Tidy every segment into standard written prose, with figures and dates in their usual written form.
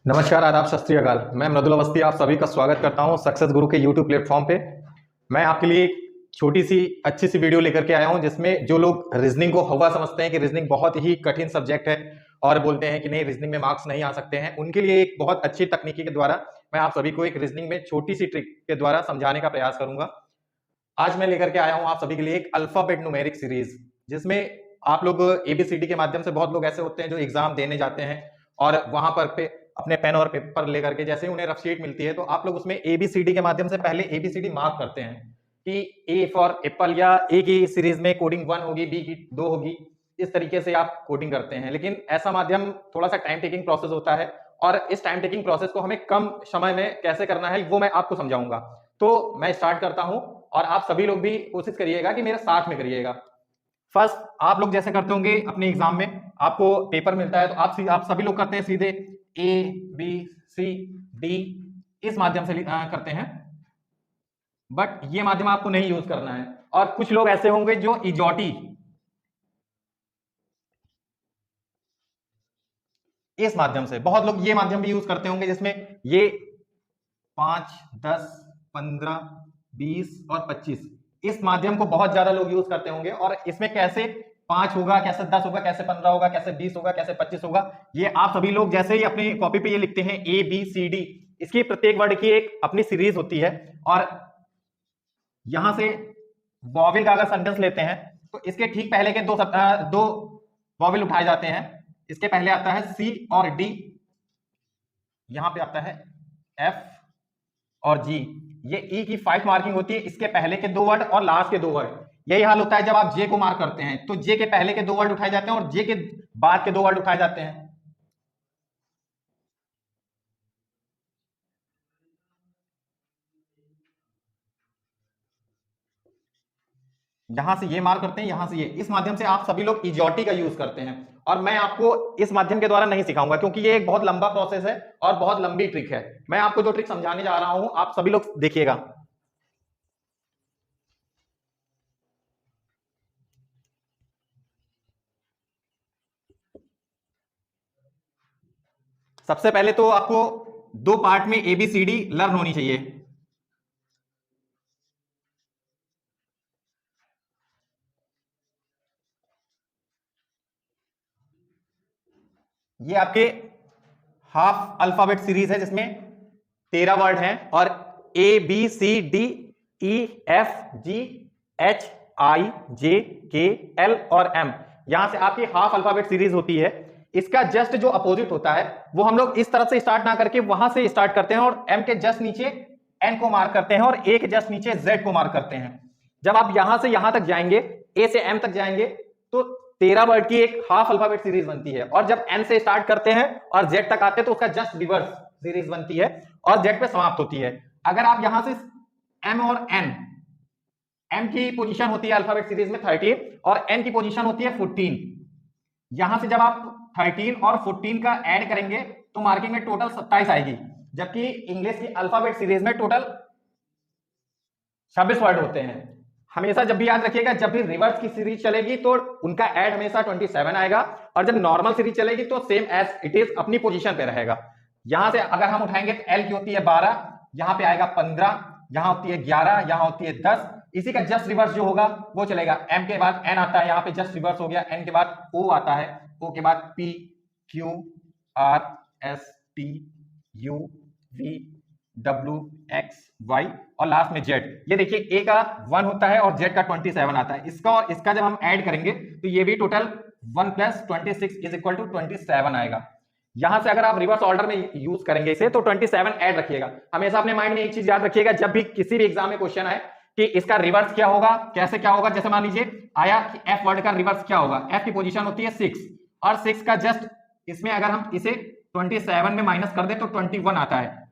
नमस्कार, आदाब, सत श्री अकाल। मैं मृदुल अवस्थी आप सभी का स्वागत करता हूं सक्सेस गुरु के यूट्यूब प्लेटफॉर्म पे। मैं आपके लिए एक छोटी सी अच्छी सी वीडियो लेकर के आया हूं जिसमें जो लोग रीजनिंग को हवा समझते हैं कि रीजनिंग बहुत ही कठिन सब्जेक्ट है और बोलते हैं कि नहीं रीजनिंग में मार्क्स नहीं आ सकते हैं, उनके लिए एक बहुत अच्छी तकनीकी के द्वारा मैं आप सभी को एक रीजनिंग में छोटी सी ट्रिक के द्वारा समझाने का प्रयास करूंगा। आज मैं लेकर के आया हूं आप सभी के लिए एक अल्फाबेट न्यूमेरिक सीरीज, जिसमें आप लोग एबीसीडी के माध्यम से, बहुत लोग ऐसे होते हैं जो एग्जाम देने जाते हैं और वहां पर अपने पेन और पेपर लेकर के जैसे ही उन्हें रफ शीट मिलती है तो आप लोग उसमें एबीसीडी के माध्यम से पहले एबीसीडी मार्क करते हैं कि ए फॉर एप्पल, या ए की सीरीज में कोडिंग 1 होगी, बी की 2 होगी, इस तरीके से आप कोडिंग करते हैं। लेकिन ऐसा माध्यम थोड़ा सा टाइम टेकिंग प्रोसेस होता है और इस टाइम टेकिंग प्रोसेस को हमें कम समय में कैसे करना है वो मैं आपको समझाऊंगा। तो मैं स्टार्ट करता हूं और आप सभी लोग भी कोशिश करिएगा कि मेरे साथ में करिएगा। फर्स्ट, आप लोग जैसे करते होंगे अपने एग्जाम में, आपको पेपर मिलता है तो आप सभी लोग करते हैं सीधे ए बी सी डी इस माध्यम से करते हैं, बट ये माध्यम आपको नहीं यूज करना है। और कुछ लोग ऐसे होंगे जो इजोटी इस माध्यम से, बहुत लोग ये माध्यम भी यूज करते होंगे जिसमें ये 5, 10, 15, 20 और 25 इस माध्यम को बहुत ज्यादा लोग यूज करते होंगे। और इसमें कैसे 5 होगा, कैसे 10 होगा, कैसे 15 होगा, कैसे 20 होगा, कैसे 25 होगा, ये आप सभी लोग जैसे ही अपनी कॉपी पे ये लिखते हैं ए बी सी डी, इसकी प्रत्येक वर्ड की एक अपनी सीरीज होती है। और यहां से वॉवेल का अगर सेंटेंस लेते हैं तो इसके ठीक पहले के दो वॉवेल उठाए जाते हैं। इसके पहले आता है सी और डी, यहां पे आता है एफ और जी। ये ई की 5 मार्किंग होती है, इसके पहले के 2 वर्ड और लास्ट के 2 वर्ड। यही हाल होता है जब आप जे को मार्क करते हैं तो जे के पहले के 2 वर्ड उठाए जाते हैं और जे के बाद के 2 वर्ड उठाए जाते हैं। यहां से ये मार्क करते हैं, यहां से ये, इस माध्यम से आप सभी लोग इजोटी का यूज करते हैं। और मैं आपको इस माध्यम के द्वारा नहीं सिखाऊंगा क्योंकि ये एक बहुत लंबा प्रोसेस है और बहुत लंबी ट्रिक है। मैं आपको जो ट्रिक समझाने जा रहा हूं आप सभी लोग देखिएगा। सबसे पहले तो आपको 2 पार्ट में एबीसीडी लर्न होनी चाहिए। ये आपके हाफ अल्फाबेट सीरीज है जिसमें 13 वर्ड हैं और A B C D E F G H I J K L और एम, यहां से आपकी हाफ अल्फाबेट सीरीज होती है। इसका जस्ट जो अपोजिट होता है वो हम लोग इस तरह से स्टार्ट ना करके वहां से स्टार्ट करते हैं और एम के जस्ट नीचे एन को मार्क करते हैं और ए के जस्ट नीचे जेड को मार्क करते हैं। जब आप यहां से यहां तक जाएंगे, ए से एम तक जाएंगे, तो 13 वर्ड की एक हाफ अल्फाबेट सीरीज बनती है। और जब एन से स्टार्ट करते हैं और जेड तक आते हैं तो उसका जस्ट रिवर्स सीरीज बनती है और जेड पे समाप्त होती है। अगर आप यहां से एम और एन, एम की पोजीशन होती है अल्फाबेट सीरीज में 13 और एन की पोजीशन होती है 14। यहां से जब आप 13 और 14 का ऐड करेंगे तो मार्किंग में टोटल 27 आएगी, जबकि इंग्लिश की अल्फाबेट सीरीज में टोटल 26 वर्ड होते हैं। हमेशा जब भी याद रखिएगा, जब भी रिवर्स की सीरीज चलेगी तो उनका ऐड हमेशा 27 आएगा और जब नॉर्मल सीरीज चलेगी तो सेम एज इट इज अपनी पोजीशन पे रहेगा। यहां से अगर हम उठाएंगे तो एल की होती है 12, यहां पे आएगा 15, यहां होती है 11, यहां होती है 10। इसी का जस्ट रिवर्स जो होगा वो चलेगा। एम के बाद एन आता है, यहाँ पे जस्ट रिवर्स हो गया। एन के बाद ओ आता है, ओ के बाद P Q R S T U V W X Y और लास्ट में जेड। ये देखिए ए का 1 होता है और जेड का 27 आता है। इसका और इसका जब हम ऐड करेंगे तो ये भी टोटल 1 + 26 = 27 आएगा। यहां से अगर आप रिवर्स ऑर्डर में यूज करेंगे इसे तो 27 ऐड रखिएगा। हमेशा अपने माइंड में एक चीज याद रखिएगा, जब भी किसी भी एग्जाम में क्वेश्चन आए कि इसका रिवर्स क्या होगा, कैसे क्या होगा। जैसे मान लीजिए आया कि एफ वर्ड का रिवर्स क्या होगा, एफ की पोजीशन होती है 6 और 6 का जस्ट इसमें अगर हम इसे 27 में माइनस कर दे तो 21 आता है।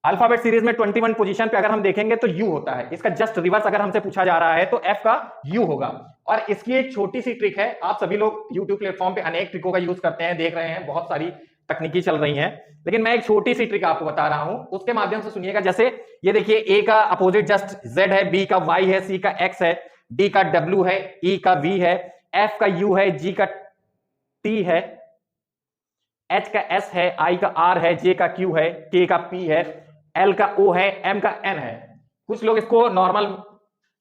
अल्फाबेट सीरीज में 21 पोजीशन पे अगर हम देखेंगे तो यू होता है। इसका जस्ट रिवर्स अगर हमसे पूछा जा रहा है तो एफ का यू होगा। और इसकी एक छोटी सी ट्रिक है, आप सभी लोग यूट्यूब प्लेटफॉर्म पे अनेक ट्रिकों का यूज करते हैं, देख रहे हैं, बहुत सारी तकनीकी चल रही हैं, लेकिन मैं एक छोटी सी ट्रिक आपको बता रहा हूं, उसके माध्यम से सुनिएगा। जैसे ये देखिए ए का अपोजिट जस्ट जेड है, बी का वाई है, सी का एक्स है, डी का डब्ल्यू है, ई का वी है, एफ का यू है, जी का टी है, H का S है, I का R है, J का Q है, K का P है, L का O है, M का N है। कुछ लोग इसको नॉर्मल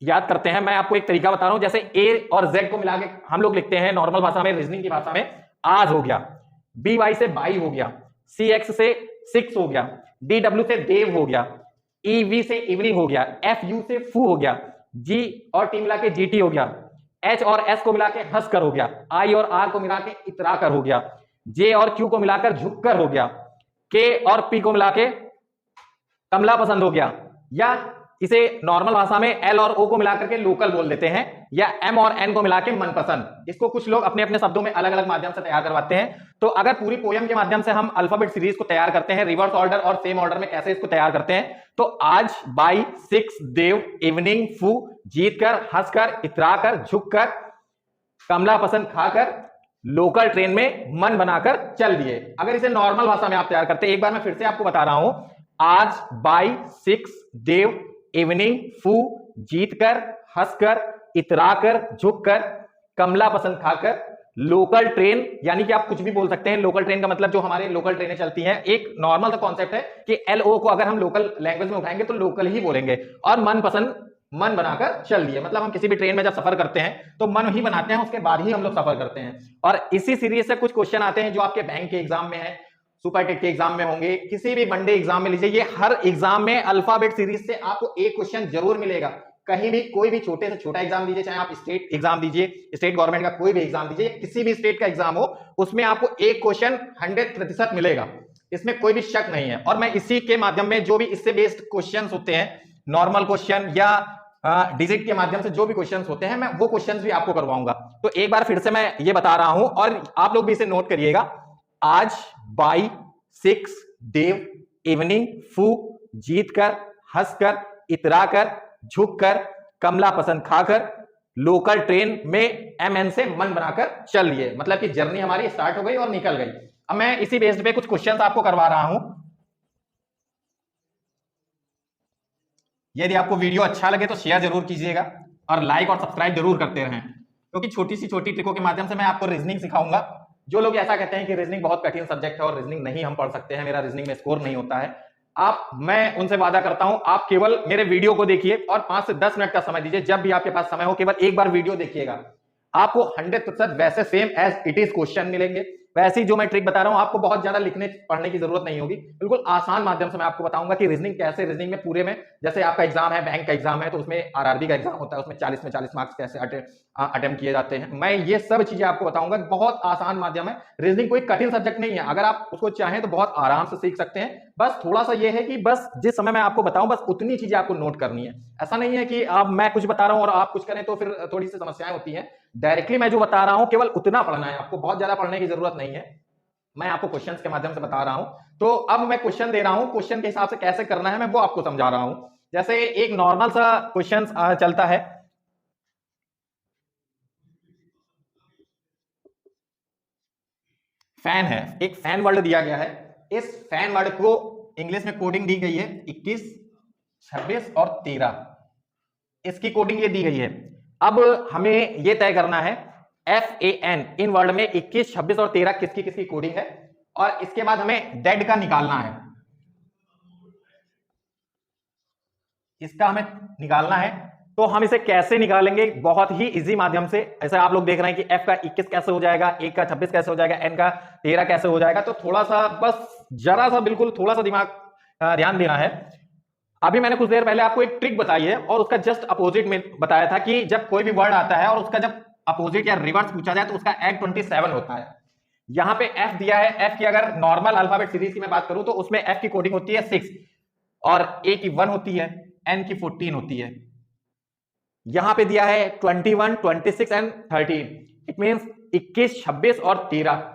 याद करते हैं, मैं आपको एक तरीका बता रहा हूं। जैसे A और Z को मिला के हम लोग लिखते हैं नॉर्मल भाषा में, रीजनिंग की भाषा में, आज हो गया, BY से बाई हो गया, CX से 6 हो गया, DW से देव हो गया, EV से इवनिंग हो गया, FU से फू हो गया, G और T मिला के GT हो गया, H और S को मिला के हंसकर हो गया, I और R को मिला के इतराकर हो गया, J और Q को मिलाकर झुककर हो गया, K और P को मिला के कमला पसंद हो गया, या इसे नॉर्मल भाषा में L और O को मिलाकर के लोकल बोल देते हैं, या M और N को मिला के मनपसंद। इसको कुछ लोग अपने अपने शब्दों में अलग अलग माध्यम से तैयार करवाते हैं। तो अगर पूरी पोयम के माध्यम से हम अल्फाबेट सीरीज को तैयार करते हैं, रिवर्स ऑर्डर और सेम ऑर्डर में कैसे इसको तैयार करते हैं, तो आज, बाई, 6, देव, इवनिंग, फू, जीतकर, हंसकर, इतराकर, झुककर, कमला पसंद खाकर, लोकल ट्रेन में मन बनाकर चल दिए। अगर इसे नॉर्मल भाषा में आप तैयार करते हैं, एक बार मैं फिर से आपको बता रहा हूं, आज, बाई, 6, देव, इवनिंग, फू, जीतकर, हंसकर, इतराकर, झुककर, कमला पसंद खाकर, लोकल ट्रेन, यानी कि आप कुछ भी बोल सकते हैं। लोकल ट्रेन का मतलब जो हमारे लोकल ट्रेनें चलती हैं, एक नॉर्मल सा कॉन्सेप्ट है कि LO को अगर हम लोकल लैंग्वेज में उठाएंगे तो लोकल ही बोलेंगे, और मन पसंद, मन बनाकर चल दिए, मतलब हम किसी भी ट्रेन में जब सफर करते हैं तो मन ही बनाते हैं, उसके बाद ही हम लोग सफर करते हैं। और इसी सीरीज से कुछ क्वेश्चन आते हैं जो आपके बैंक के एग्जाम में है, सुपर टेट के एग्जाम में होंगे, किसी भी वनडे एग्जाम में लीजिए, ये हर एग्जाम में अल्फाबेट सीरीज से आपको एक क्वेश्चन जरूर मिलेगा। कहीं भी कोई भी छोटे से छोटा एग्जाम दीजिए, चाहे आप स्टेट एग्जाम दीजिए, स्टेट गवर्नमेंट का कोई भी एग्जाम दीजिए, किसी भी स्टेट का एग्जाम हो, उसमें आपको एक क्वेश्चन 100% मिलेगा, इसमें कोई भी शक नहीं है। और मैं इसी के माध्यम में जो भी इससे बेस्ड क्वेश्चन होते हैं, नॉर्मल क्वेश्चन या डिजिट के माध्यम से जो भी क्वेश्चंस होते हैं, मैं वो क्वेश्चंस भी आपको करवाऊंगा। तो एक बार फिर से मैं ये बता रहा हूं और आप लोग भी इसे नोट करिएगा, आज, बाई, 6, देव, इवनिंग, फू, जीतकर, हंसकर, इतराकर, झुककर, कमला पसंद खाकर, लोकल ट्रेन में MN से मन बनाकर चल लिए, मतलब कि जर्नी हमारी स्टार्ट हो गई और निकल गई। अब मैं इसी बेस्ड पे कुछ क्वेश्चंस आपको करवा रहा हूं। यदि आपको वीडियो अच्छा लगे तो शेयर जरूर कीजिएगा और लाइक और सब्सक्राइब जरूर करते रहें, क्योंकि छोटी सी छोटी ट्रिकों के माध्यम से मैं आपको रीजनिंग सिखाऊंगा। जो लोग ऐसा कहते हैं कि रीजनिंग बहुत कठिन सब्जेक्ट है और रीजनिंग नहीं हम पढ़ सकते हैं, मेरा रीजनिंग में स्कोर नहीं होता है, मैं उनसे वादा करता हूं, आप केवल मेरे वीडियो को देखिए और 5 से 10 मिनट का समय दीजिए, जब भी आपके पास समय हो केवल एक बार वीडियो देखिएगा, आपको 100% वैसे same as it is question मिलेंगे। वैसे ही जो मैं ट्रिक बता रहा हूं, आपको बहुत ज्यादा लिखने पढ़ने की जरूरत नहीं होगी, बिल्कुल आसान माध्यम से मैं आपको बताऊंगा कि रीजनिंग कैसे, रीजनिंग में पूरे में, जैसे आपका एग्जाम है, बैंक का एग्जाम है, तो उसमें RRB का एग्जाम होता है, उसमें 40 में 40 मार्क्स कैसे अटेम्प्ट किए जाते हैं, मैं ये सब चीजें आपको बताऊंगा। बहुत आसान माध्यम है, रीजनिंग कोई कठिन सब्जेक्ट नहीं है, अगर आप उसको चाहें तो बहुत आराम से सीख सकते हैं। बस थोड़ा सा ये है कि बस जिस समय मैं आपको बताऊं, बस उतनी चीजें आपको नोट करनी है। ऐसा नहीं है कि अब मैं कुछ बता रहा हूं और आप कुछ करें तो फिर थोड़ी सी समस्याएं होती हैं। डायरेक्टली मैं जो बता रहा हूं केवल उतना पढ़ना है, आपको बहुत ज्यादा पढ़ने की जरूरत नहीं है, मैं आपको क्वेश्चंस के माध्यम से बता रहा हूं। तो अब मैं क्वेश्चन दे रहा हूं, क्वेश्चन के हिसाब से कैसे करना है मैं वो आपको समझा रहा हूं। जैसे एक नॉर्मल सा क्वेश्चन चलता है, फैन है, एक फैन वर्ड दिया गया है, इस फैन वर्ड को इंग्लिश में कोडिंग दी गई है 21, 26 और 13, इसकी कोडिंग ये दी गई है। अब हमें ये तय करना है FAN, इन वर्ड में 21, 26 और 13 किसकी किसकी कोडिंग है, और इसके बाद हमें डेड का निकालना है, इसका हमें निकालना है। तो हम इसे कैसे निकालेंगे, बहुत ही इजी माध्यम से। ऐसे आप लोग देख रहे हैं कि F का 21 कैसे हो जाएगा, A का 26 कैसे हो जाएगा, N का 13 कैसे हो जाएगा, तो थोड़ा सा बस जरा सा बिल्कुल थोड़ा सा दिमाग ध्यान देना है। अभी मैंने कुछ देर पहले आपको एक ट्रिक बताई है और उसका जस्ट अपोजिट में बताया था कि जब कोई भी वर्ड आता है और उसका जब अपोजिट या रिवर्स पूछा जाए तो उसका एड 27 होता है। यहां पे F दिया है, F की अगर नॉर्मल अल्फाबेट सीरीज की मैं बात करूं तो उसमें F की कोडिंग होती है 6 और A की 1 होती है, N की 14 होती है। यहां पे दिया है 21, 26 एंड 13, इट मींस 21, 26 और 13।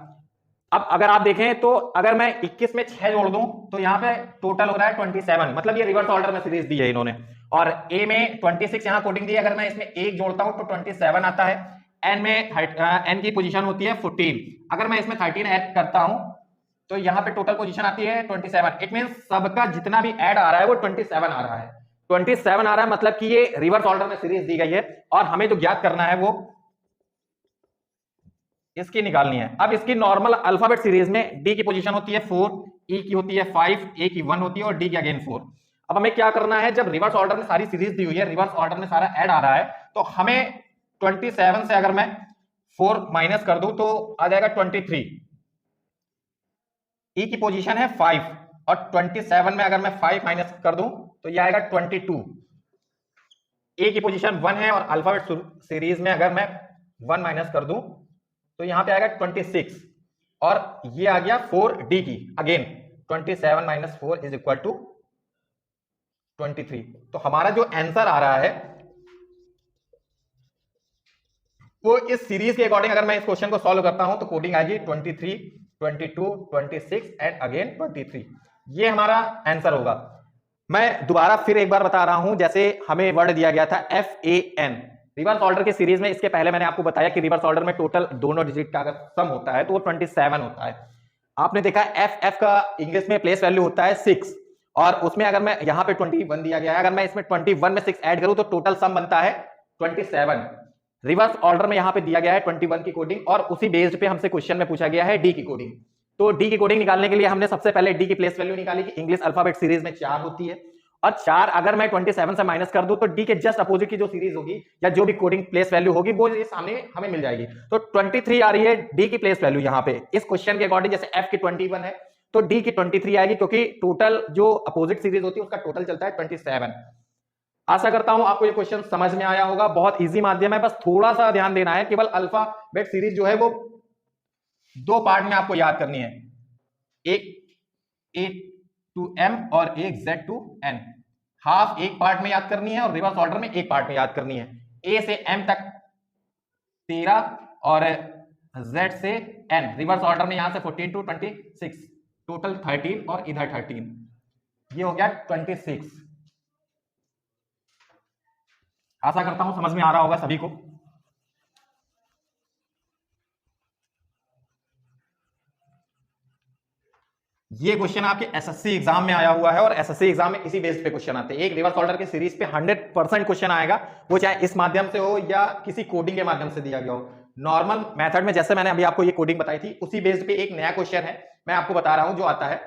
अब अगर आप देखें तो अगर मैं 21 में 6 जोड़ दूं तो यहां पे टोटल हो रहा है 27, मतलब ये रिवर्स ऑर्डर में सीरीज दी है इन्होंने। और A में 26 यहां कोडिंग दी है, अगर मैं इसमें 1 जोड़ता हूं तो 27 आता है। N में N की पोजीशन होती है 14, अगर मैं इसमें 13 ऐड करता हूं तो यहां पे टोटल पोजीशन आती है 27। इट मींस सबका जितना भी ऐड आ रहा है वो 27 आ रहा है, 27 आ रहा है, मतलब कि ये रिवर्स ऑर्डर में सीरीज दी गई है। और हमें जो ज्ञात करना है वो इसकी निकालनी है। अब इसकी नॉर्मल अल्फाबेट सीरीज में डी की पोजीशन होती है 4, ई की होती है 5, ए की 1 होती है और डी की अगेन 4। अब हमें क्या करना है, जब रिवर्स ऑर्डर में सारी सीरीज दी हुई है, रिवर्स ऑर्डर में सारा ऐड आ रहा है, तो हमें 27 से अगर मैं 4 माइनस कर दूं तो आ जाएगा 23। ई की पोजीशन है 5 और 27 में अगर मैं 5 माइनस कर दूं तो ये आएगा 22। ए की पोजीशन 1 है और अल्फाबेट सीरीज में अगर मैं 1 माइनस कर दूं तो यहां पे आएगा 26 और ये आ गया 4 डी की again 27 minus 4 is equal to 23। तो हमारा जो आंसर आ रहा है वो इस सीरीज के अकॉर्डिंग अगर मैं इस क्वेश्चन को सॉल्व करता हूं तो कोडिंग आएगी 23, 22, 26 एंड अगेन 23। ये हमारा आंसर होगा। मैं दोबारा फिर एक बार बता रहा हूं, जैसे हमें वर्ड दिया गया था FAN रिवर्स ऑर्डर के सीरीज में। इसके पहले मैंने आपको बताया कि रिवर्स ऑर्डर में टोटल दोनों डिजिट का अगर सम होता है तो वो 27 होता है। आपने देखा FF का इंग्लिश में प्लेस वैल्यू होता है 6 और उसमें अगर मैं यहाँ पे 21 दिया गया है, अगर मैं इसमें 21 में 6 ऐड करूं तो टोटल सम बनता है 27। रिवर्स ऑर्डर में यहाँ पे दिया गया है 21 की कोडिंग और उसी बेस्ड पे हमसे क्वेश्चन में पूछा गया है डी की कोडिंग। तो डी की कोडिंग निकालने के लिए हमने सबसे पहले डी की प्लेस वैल्यू निकाली कि इंग्लिश अल्फाबेट सीरीज में 4 होती है और 4 अगर मैं 27 से माइनस कर दूं तो डी के जस्ट अपोजिट की जो सीरीज होगी या जो भी कोडिंग प्लेस वैल्यू होगी वो ये सामने हमें मिल जाएगी। तो 23 आ रही है डी की प्लेस वैल्यू यहाँ पे इस क्वेश्चन के अकॉर्डिंग। जैसे एफ की 21 है तो डी की 23 आएगी क्योंकि टोटल जो अपोजिट सीरीज होती है उसका टोटल चलता है 27। आशा करता हूं आपको ये क्वेश्चन समझ में आया होगा। बहुत इजी माध्यम है, बस थोड़ा सा ध्यान देना है। केवल अल्फाबेट सीरीज जो है वो 2 पार्ट में आपको याद करनी है, एक A to M और एक Z to N। हाफ एक पार्ट में याद करनी है और रिवर्स ऑर्डर में एक पार्ट में याद करनी है। A से M तक 13 और Z से N रिवर्स ऑर्डर में यहां से 14 to 26 टोटल 13 और इधर 13, ये हो गया 26। आशा करता हूं समझ में आ रहा होगा सभी को। ये क्वेश्चन आपके एसएससी एग्जाम में आया हुआ है और एसएससी एग्जाम में इसी बेस पे क्वेश्चन आते हैं। एक रिवर्स ऑर्डर के सीरीज पे 100% क्वेश्चन आएगा, वो चाहे इस माध्यम से हो या किसी कोडिंग के माध्यम से दिया गया हो। नॉर्मल मेथड में जैसे मैंने अभी आपको ये कोडिंग बताई थी उसी बेस पे एक नया क्वेश्चन है, मैं आपको बता रहा हूं जो आता है।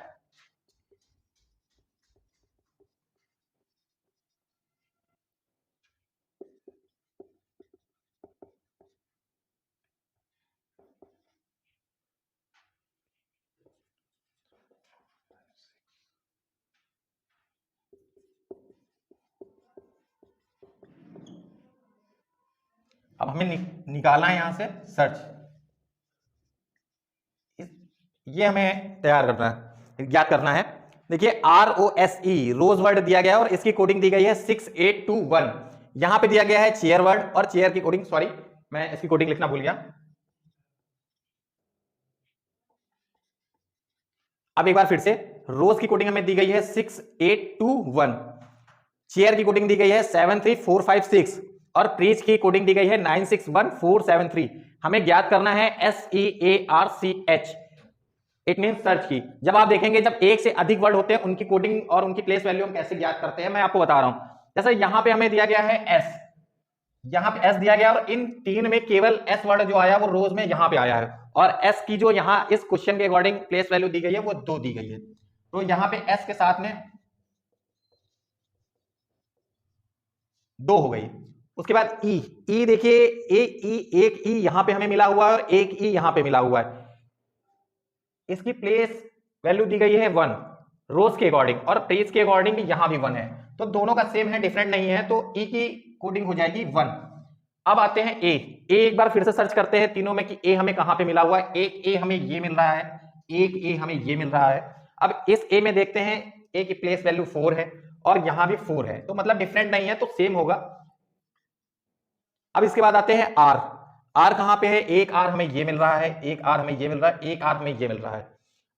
अब हमें निकालना है यहां से सर्च, ये हमें तैयार करना है, याद करना है। देखिए ROSE रोज वर्ड दिया गया है और इसकी कोडिंग दी गई है 6821। यहां पे दिया गया है चेयर वर्ड और चेयर की कोडिंग, सॉरी मैं इसकी कोडिंग लिखना भूल गया। अब एक बार फिर से, रोज की कोडिंग हमें दी गई है 6821, चेयर की कोडिंग दी गई है 73456 और प्रीच की कोडिंग दी गई है 961473। हमें ज्ञात करना है SEARCH, इट मीन सर्च की। जब आप देखेंगे जब एक से अधिक वर्ड होते हैं उनकी कोडिंग और उनकी प्लेस वैल्यू हम कैसे ज्ञात करते हैं, मैं आपको बता रहा हूं। जैसे यहां पे हमें दिया गया है S, यहां पे S दिया गया और इन 3 में केवल S वर्ड जो आया वो रोज में यहां पे आया है और S की जो यहां इस क्वेश्चन के अकॉर्डिंग प्लेस वैल्यू दी गई है वो 2 दी गई है। तो यहां पे S के साथ में 2 हो गई। उसके बाद E देखिए एक E यहां पे हमें मिला हुआ है और एक E यहां पे मिला हुआ है। इसकी प्लेस वैल्यू दी गई है 1 रोज के अकॉर्डिंग और प्रीच के अकॉर्डिंग भी यहां भी 1 है, तो दोनों का सेम है, डिफरेंट नहीं है, तो E की कोडिंग हो जाएगी 1। अब आते हैं A एक बार फिर से सर्च करते हैं तीनों में कि A हमें कहां पे मिला हुआ है। एक A हमें ये मिल रहा है, एक A हमें ये मिल रहा है। अब इस A में देखते हैं A की प्लेस वैल्यू 4 है और यहां भी 4 है, तो मतलब डिफरेंट नहीं है, तो सेम होगा। अब इसके बाद आते हैं R कहां पे है, एक R हमें ये मिल रहा है, एक R हमें ये मिल रहा है, एक R हमें ये मिल रहा है।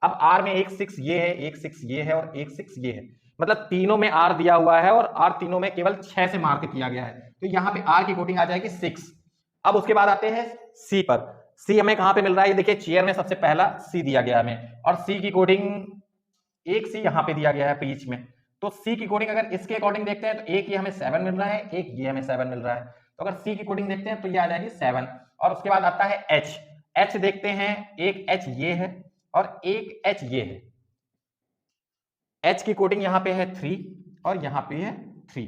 अब R में एक 6 ये है, एक 6 ये है और एक 6 ये है, मतलब तीनों में R दिया हुआ है और R तीनों में केवल 6 से मार्क किया गया है, तो यहां पे R की कोडिंग आ जाएगी 6। अब उसके बाद आते हैं C पर। C हमें कहां पे मिल रहा है, ये देखिए चेयर में सबसे पहला C दिया गया हमें और C की कोडिंग एक C यहां पे दिया गया है बीच में, तो C की कोडिंग अगर इसके अकॉर्डिंग देखते हैं तो एक ये हमें 7 मिल रहा है, एक ये हमें 7 मिल रहा है, तो अगर C की कोडिंग देखते हैं तो ये आ जाएगी 7। और उसके बाद आता है H एच देखते हैं, एक एच ये है और एक एच ये है। एच की कोडिंग यहां पे है 3 और यहां पे है 3।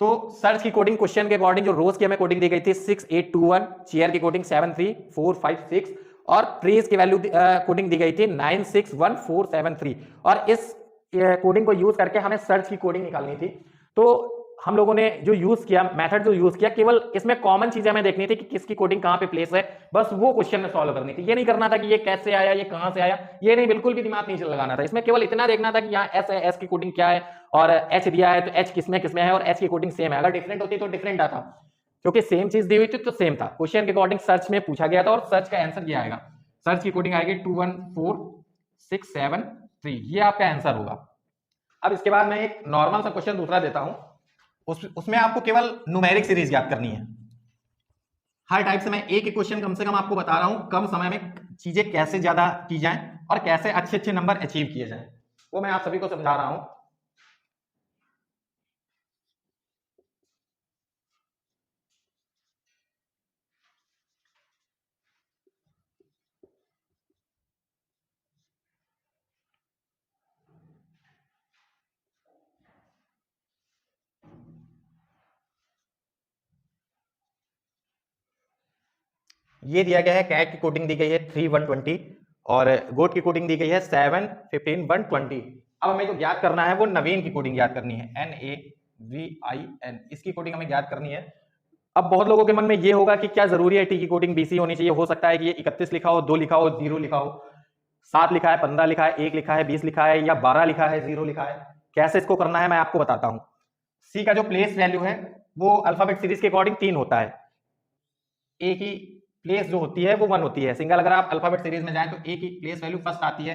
तो सर्च की कोडिंग क्वेश्चन के अकॉर्डिंग जो रोज की हमें कोडिंग दी गई थी 6821, चेयर की कोडिंग 73456 और प्रेस की वैल्यू कोडिंग दी गई थी 961473। और इस कोडिंग को यूज करके हमें सर्च की कोडिंग निकालनी थी। तो हम लोगों ने जो यूज किया, मेथड जो यूज किया, केवल इसमें कॉमन चीजें हमें देखनी थी कि किसकी कोडिंग कहां पे प्लेस है, बस वो क्वेश्चन में सॉल्व करनी थी। ये नहीं करना था कि ये कैसे आया, ये कहां से आया, ये नहीं, बिल्कुल भी दिमाग नहीं लगाना था इसमें। केवल इतना देखना था कि यहाँ एस है, एस की कोडिंग क्या है, और एच दिया है तो एच किसमें किसमें है और एच की कोडिंग सेम है। अगर डिफरेंट होती तो डिफरेंट आता, क्योंकि सेम चीज दी हुई थी तो सेम था। क्वेश्चन के अकॉर्डिंग सर्च में पूछा गया था और सर्च का आंसर ये आएगा। सर्च की कोडिंग आएगी 214673, ये आपका आंसर होगा। अब इसके बाद मैं एक नॉर्मल सा क्वेश्चन दूसरा देता हूं, उसमें आपको केवल न्यूमेरिक सीरीज याद करनी है। हर टाइप से मैं एक एक क्वेश्चन कम से कम आपको बता रहा हूं, कम समय में चीजें कैसे ज्यादा की जाएं और कैसे अच्छे अच्छे नंबर अचीव किए जाएं, वो मैं आप सभी को समझा रहा हूं। ये दिया गया है, कैट की कोडिंग दी गई है 3120 और गोट की कोडिंग दी गई है 715 120। अब हमें जो याद करना है वो नवीन की कोडिंग याद करनी है, NAVIN, इसकी कोडिंग हमें याद करनी है। अब बहुत लोगों के मन में ये होगा कि क्या जरूरी है टी की कोडिंग BC होनी चाहिए? हो सकता है कि ये 31 लिखा हो, 2 लिखा हो, 0 लिखा हो, 7 लिखा है, 15 लिखा है, 1 लिखा है, 20 लिखा है, या 12 लिखा है, 0 लिखा है। कैसे इसको करना है मैं आपको बताता हूं। सी का जो प्लेस वैल्यू है वो अल्फाबेट सीरीज के अकॉर्डिंग 3 होता है। ए की प्लेस जो होती है वो 1 होती है। सिंगल अगर आप अल्फाबेट सीरीज में जाएं तो ए की प्लेस वैल्यू फर्स्ट आती है।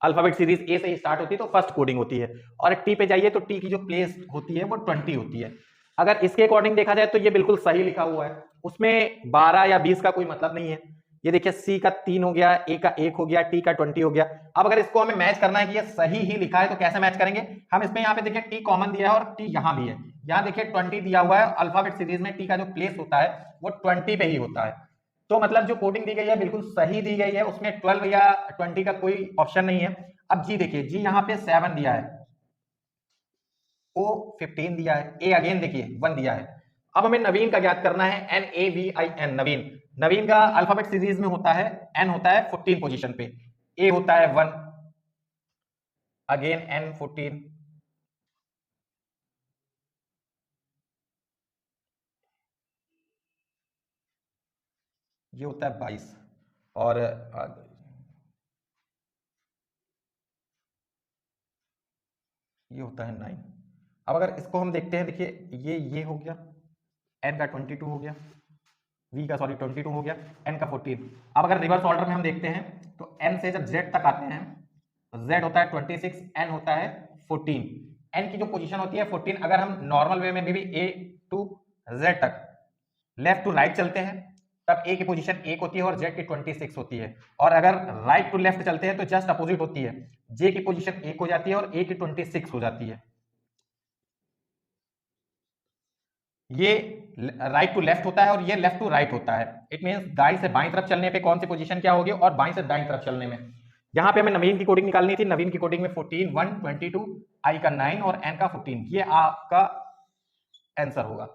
अल्फाबेट सीरीज ए से ही स्टार्ट होती है तो फर्स्ट कोडिंग होती है। और टी पे जाइए तो टी की जो प्लेस होती है वो 20 होती है। अगर इसके अकॉर्डिंग देखा जाए तो ये बिल्कुल सही लिखा हुआ है, उसमें 12 या 20 का कोई मतलब नहीं है। ये देखिए सी का 3 हो गया, ए का 1 हो गया, टी का 20 हो गया। अब अगर इसको हमें मैच करना है कि ये सही ही लिखा है तो कैसे मैच करेंगे हम? इसमें यहाँ पे देखिए टी कॉमन दिया है और टी यहाँ भी है। यहाँ देखिए 20 दिया हुआ है, अल्फाबेट सीरीज में टी का जो प्लेस होता है वो 20 पे ही होता है। तो मतलब जो कोडिंग दी गई है बिल्कुल सही दी गई है, उसमें 12 या 20 का कोई ऑप्शन नहीं है। अब जी देखिए, जी यहाँ पे 7 दिया है, ओ 15 दिया है, ए अगेन देखिए 1 दिया है। अब हमें नवीन का ज्ञात करना है, NAVIN, नवीन। नवीन का अल्फाबेट सीरीज में होता है, N होता है 14 पोजीशन पे, A होता है 1, अगेन N 14, ये होता है 22 और ये होता है 9। अब अगर इसको हम देखते हैं, देखिए ये हो गया, N का 22 हो गया, V का 22 हो गया, N का 14। अब अगर रिवर्स ऑर्डर में हम देखते हैं तो N से जब Z तक आते हैं, Z होता है 26, N होता है 14। N की जो पोजीशन होती है 14। अगर हम नॉर्मल वे में भी A टू Z तक लेफ्ट टू राइट चलते हैं तब A की पोजीशन 1 होती है और Z की 26 होती है। और अगर राइट टू लेफ्ट चलते हैं तो जस्ट अपोजिट होती है, J की पोजीशन 1 हो जाती है और A की 26 हो जाती है। ये राइट टू लेफ्ट होता है और ये लेफ्ट टू राइट होता है। इट मींस दाईं से बाईं तरफ चलने पे कौन सी पोजीशन क्या होगी और बाईं से दाईं तरफ चलने में। यहां पे हमें नवीन की कोडिंग निकालनी थी। नवीन की कोडिंग में 14, 1, 22, आई का 9 और एन का 14, ये आपका आंसर होगा।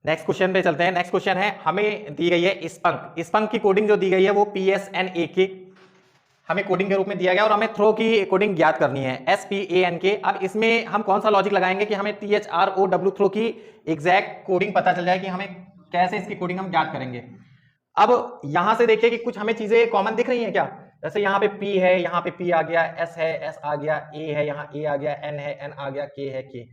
नेक्स्ट क्वेश्चन पे चलते हैं। नेक्स्ट क्वेश्चन है, हमें दी गई है स्पंक। स्पंक की कोडिंग जो दी गई है वो PSNAK हमें कोडिंग के रूप में दिया गया और हमें थ्रो की कोडिंग ज्ञात करनी है, SPANK। अब इसमें हम कौन सा लॉजिक लगाएंगे कि हमें THROW थ्रो की एग्जैक्ट कोडिंग पता चल जाए कि हमें कैसे इसकी कोडिंग हम ज्ञात करेंगे। अब यहां से देखिए कि कुछ हमें चीजें कॉमन दिख रही हैं क्या? जैसे यहाँ पे P है, यहाँ पे P आ गया, S है, S आ गया, A है, यहाँ A आ गया, N है, N आ गया, K है, K।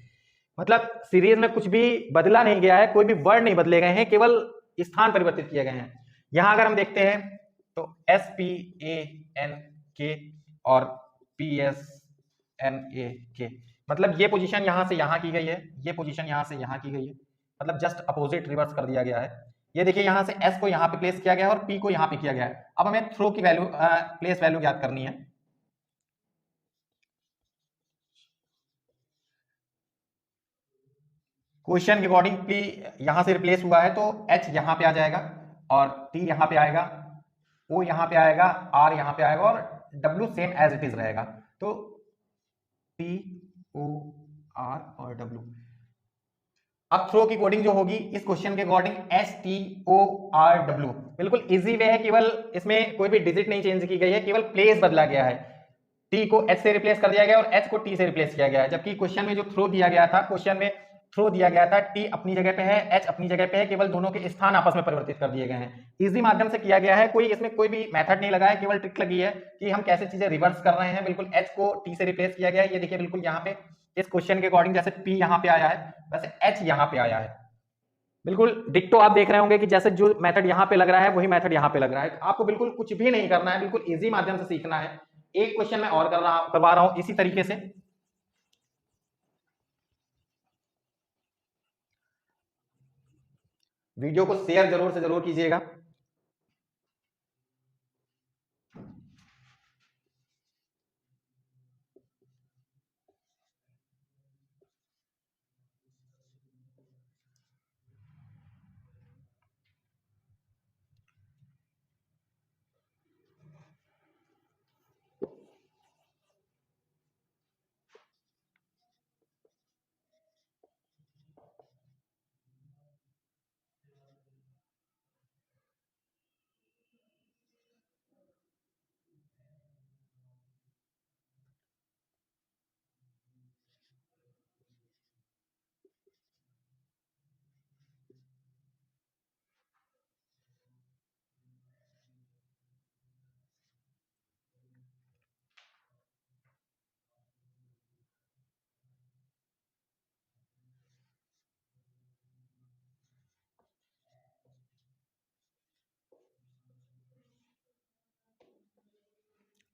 मतलब सीरीज में कुछ भी बदला नहीं गया है, कोई भी वर्ड नहीं बदले गए हैं, केवल स्थान परिवर्तित किए गए हैं। यहां अगर हम देखते हैं तो SPANK और PSNAK, मतलब ये पोजीशन यहां से यहां की गई है, ये पोजीशन यहां से यहां की गई है, मतलब जस्ट अपोजिट रिवर्स कर दिया गया है। ये देखिए यहां से S को यहां पे प्लेस किया गया है और P को यहां पे किया गया है। अब हमें थ्रो की वैल्यू प्लेस वैल्यू याद करनी है। क्वेश्चन के अकॉर्डिंग P यहां से रिप्लेस हुआ है तो H यहां पे आ जाएगा और T यहां पे आएगा, O यहां पे आएगा, R यहां पे आएगा और W same as it is रहेगा। तो T O R और W। अब थ्रो की कोडिंग जो होगी इस क्वेश्चन के अकॉर्डिंग STORW, बिल्कुल इजी वे है, केवल इसमें कोई भी डिजिट नहीं चेंज की गई है, केवल प्लेस बदला गया है। T को H से रिप्लेस कर दिया गया और H को T से रिप्लेस किया गया है। जबकि क्वेश्चन में जो थ्रो दिया गया था, क्वेश्चन में थ्रो दिया गया था, T अपनी जगह पे है, H अपनी जगह पे है, केवल दोनों के स्थान आपस में परिवर्तित कर दिए गए हैं। इजी माध्यम से किया गया है, कोई इसमें कोई भी मेथड नहीं लगा है, केवल ट्रिक लगी है कि हम कैसे चीजें रिवर्स कर रहे हैं। बिल्कुल H को T से रिप्लेस किया गया है, ये देखिए बिल्कुल यहाँ पे इस क्वेश्चन के अकॉर्डिंग जैसे P यहाँ पे आया है वैसे H यहाँ पे आया है। बिल्कुल डिक्टो आप देख रहे होंगे कि जैसे जो मेथड यहाँ पे लग रहा है वही मेथड यहाँ पे लग रहा है। आपको बिल्कुल कुछ भी नहीं करना है, बिल्कुल इजी माध्यम से सीखना है। एक क्वेश्चन मैं और करवा रहा हूं इसी तरीके से। वीडियो को शेयर जरूर से जरूर कीजिएगा।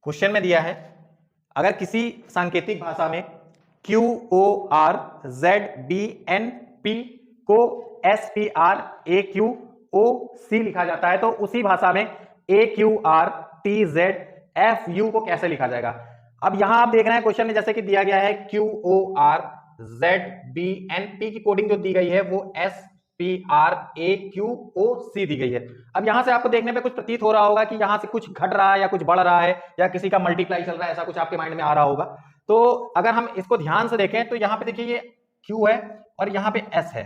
क्वेश्चन में दिया है अगर किसी सांकेतिक भाषा में QORZBNP को SPRAQOC लिखा जाता है तो उसी भाषा में AQRTZFU को कैसे लिखा जाएगा। अब यहां आप देख रहे हैं क्वेश्चन में जैसे कि दिया गया है QORZBNP की कोडिंग जो दी गई है वो SPRAQOC दी गई है। अब यहां से आपको देखने पे कुछ प्रतीत हो रहा होगा कि यहां से कुछ घट रहा है या कुछ बढ़ रहा है या किसी का मल्टीप्लाई चल रहा है, ऐसा कुछ आपके माइंड में आ रहा होगा। तो अगर हम इसको ध्यान से देखें तो यहाँ पे देखिए ये Q है और यहाँ पे S है।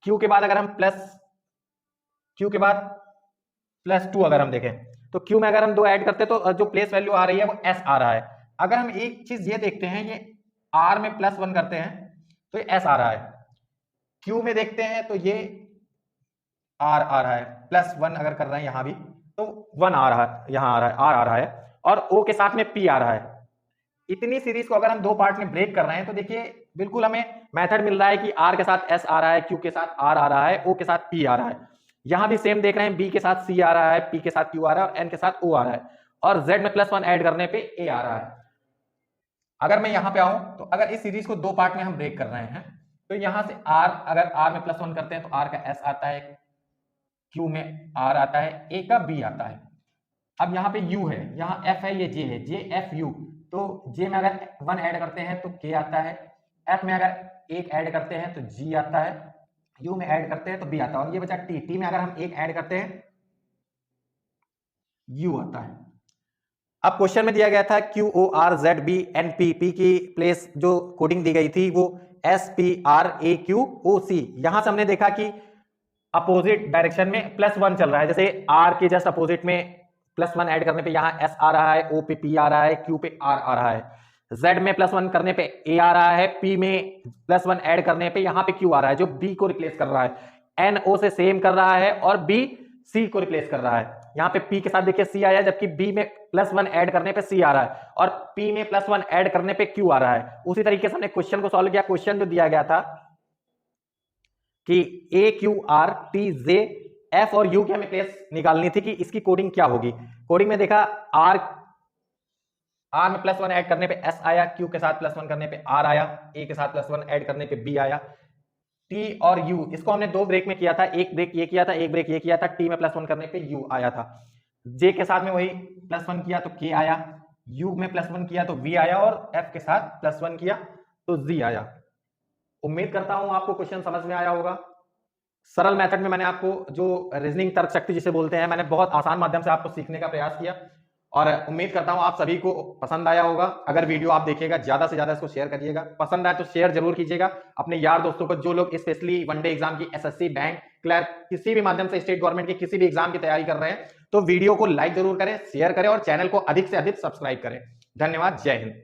Q के बाद अगर हम +2 अगर हम देखें तो Q में अगर हम 2 ऐड करते हैं तो जो प्लेस वैल्यू आ रही है वो S आ रहा है। अगर हम एक चीज ये देखते हैं ये R में +1 करते हैं तो ये S आ रहा है, Q में देखते हैं तो ये R आ रहा है, +1 अगर कर रहे हैं यहां भी तो 1 आ रहा है, यहां आ रहा है R आ रहा है और O के साथ में P आ रहा है। इतनी सीरीज को अगर हम 2 पार्ट में ब्रेक कर रहे हैं तो देखिए बिल्कुल हमें मेथड मिल रहा है कि R के साथ S आ रहा है, Q के साथ R आ रहा है, O के साथ P आ रहा है। यहां भी सेम देख रहे हैं, B के साथ C आ रहा है, P के साथ Q आ रहा है और N के साथ O आ रहा है और Z में +1 ऐड करने पे A आ रहा है। अगर मैं यहां पे आऊं तो अगर इस सीरीज को 2 पार्ट में हम ब्रेक कर रहे हैं तो यहां से R अगर R में +1 करते हैं तो R का S आता है, Q में R आता है, A का B आता है। अब यहाँ पे U है, यहाँ F है, ये J है, JFU। तो J में अगर 1 ऐड करते हैं तो K आता है, F में अगर 1 ऐड करते हैं तो G आता है, U में ऐड करते हैं तो B आता है और ये बचा T। T में अगर हम 1 ऐड करते हैं U आता है। अब क्वेश्चन में दिया गया था QORZBNP, P की प्लेस जो कोडिंग दी गई थी वो SPRAQOC। यहां से हमने देखा कि अपोजिट डायरेक्शन में +1 चल रहा है, जैसे R के जस्ट अपोजिट में +1 ऐड करने पे यहाँ S आ रहा है, O पे P आ रहा है, Q पे R आ रहा है, Z में +1 करने पे A आ रहा है, P में +1 ऐड करने पे यहाँ पे Q आ रहा है जो B को रिप्लेस कर रहा है, N O से सेम कर रहा है और B सी को रिप्लेस कर रहा है। यहाँ पे पी के साथ देखिए सी आया, जबकि बी में +1 ऐड करने पे सी आ रहा है और पी में +1 ऐड करने पे क्यू आ रहा है। उसी तरीके से हमने क्वेश्चन को सॉल्व किया। क्वेश्चन जो दिया गया था कि A Q R T J F और यू की हमें प्लेस निकालनी थी कि इसकी कोडिंग क्या होगी। कोडिंग में देखा आर में +1 ऐड करने पे एस आया, क्यू के साथ +1 करने पे आर आया, ए के साथ +1 ऐड करने पे बी आया। टी और यू इसको हमने 2 ब्रेक में किया था, एक ब्रेक ये किया था, एक ब्रेक ये किया था। टी में +1 करने पे यू आया था, जे के साथ में वही +1 किया तो के आया, यू में +1 किया तो वी आया और एफ के साथ +1 किया तो जी आया। उम्मीद करता हूं आपको क्वेश्चन समझ में आया होगा। सरल मेथड में मैंने आपको जो रीजनिंग तर्क शक्ति जिसे बोलते हैं, मैंने बहुत आसान माध्यम से आपको सीखने का प्रयास किया और उम्मीद करता हूं आप सभी को पसंद आया होगा। अगर वीडियो आप देखिएगा ज्यादा से ज्यादा इसको शेयर करिएगा, पसंद आए तो शेयर जरूर कीजिएगा अपने यार दोस्तों को, जो लोग स्पेशली वनडे एग्जाम की एसएससी, बैंक, क्लर्क, किसी भी माध्यम से स्टेट गवर्नमेंट की किसी भी एग्जाम की तैयारी कर रहे हैं। तो वीडियो को लाइक जरूर करें, शेयर करें और चैनल को अधिक से अधिक सब्सक्राइब करें। धन्यवाद, जय हिंद।